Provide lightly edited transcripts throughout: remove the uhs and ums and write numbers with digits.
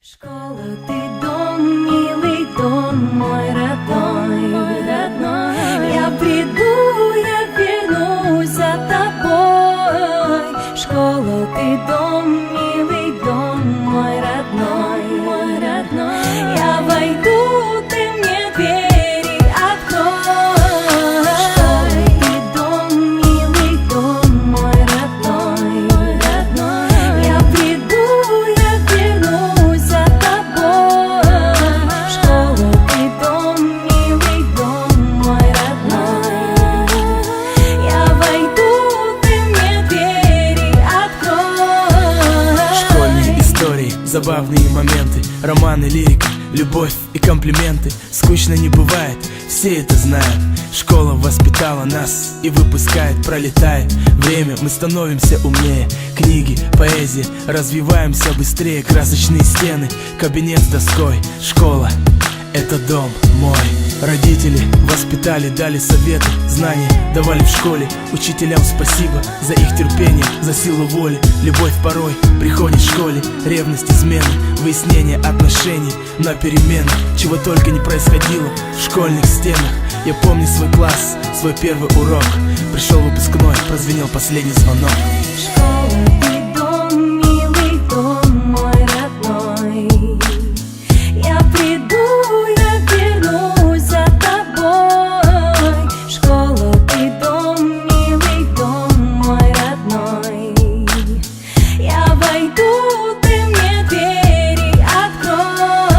Школа, ты дом, милый дом, мой родной, Я приду, я вернусь за тобой. Школа, ты дом, милый дом, мой родной, Я войду, ты мне двери открой. Школа, ты дом, милый дом, мой родной, Я приду, я вернусь за тобой. Школа, ты дом, милый дом, мой родной, Я войду, ты мне двери открой. Школьные истории, забавные моменты, романы, лирика, любовь и комплименты. Скучно не бывает, все это знают. Школа воспитала нас и выпускает, пролетает время, мы становимся умнее. Книги, поэзия, развиваемся быстрее. Красочные стены, кабинет с доской. Школа — это дом мой. Родители воспитали, дали советы, знания давали в школе. Учителям спасибо за их терпение, за силу воли. Любовь порой приходит в школе. Ревность, измены, выяснение отношений на перемены. Чего только не происходило в школьных стенах. Я помню свой класс, свой первый урок. Пришел выпускной, прозвенел последний звонок. Школа, ты дом, милый дом, мой родной, Я приду, я вернусь за тобой. Школа, ты дом, милый дом, мой родной, Я войду, ты мне двери открой.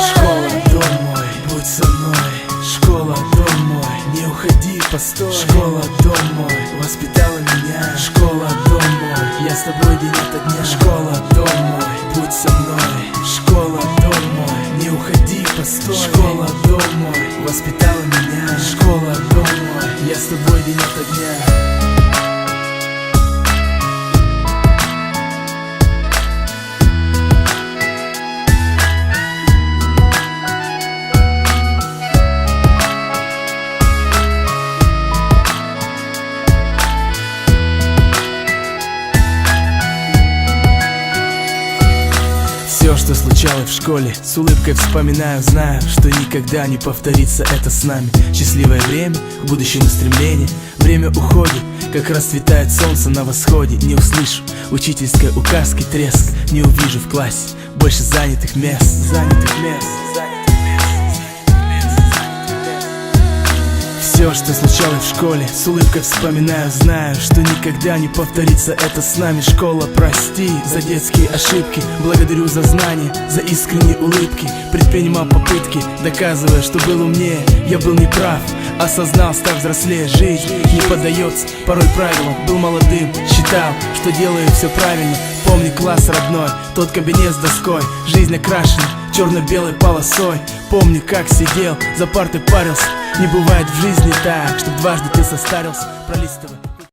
Школа, дом мой, будь со мной. Школа, дом мой, не уходи, постой. Школа, дом мой, воспитала меня. Школа, дом мой, я с тобой день ото дня. Школа, дом мой, будь со мной. Школа, дом мой, не уходи, постой. Школа, дом мой, воспитала меня. Школа, дом мой, я с тобой день ото дня. Все, что случалось в школе, с улыбкой вспоминаю, знаю, что никогда не повторится это с нами. Счастливое время, к будущему стремление. Время уходит, как расцветает солнце на восходе. Не услышу учительской указки треск, не увижу в классе больше занятых мест. Все, что случалось в школе, с улыбкой вспоминаю, знаю, что никогда не повторится это с нами. Школа, прости за детские ошибки, благодарю за знания, за искренние улыбки. Предпринимал попытки, доказывая, что был умнее. Я был неправ, осознал, став взрослее. Жизнь не поддается порой правилам. Был молодым, считал, что делаю все правильно. Помни класс родной, тот кабинет с доской. Жизнь окрашена черно-белой полосой. Помню, как сидел, за партой парился. Не бывает в жизни так, чтоб дважды ты состарился, пролистывая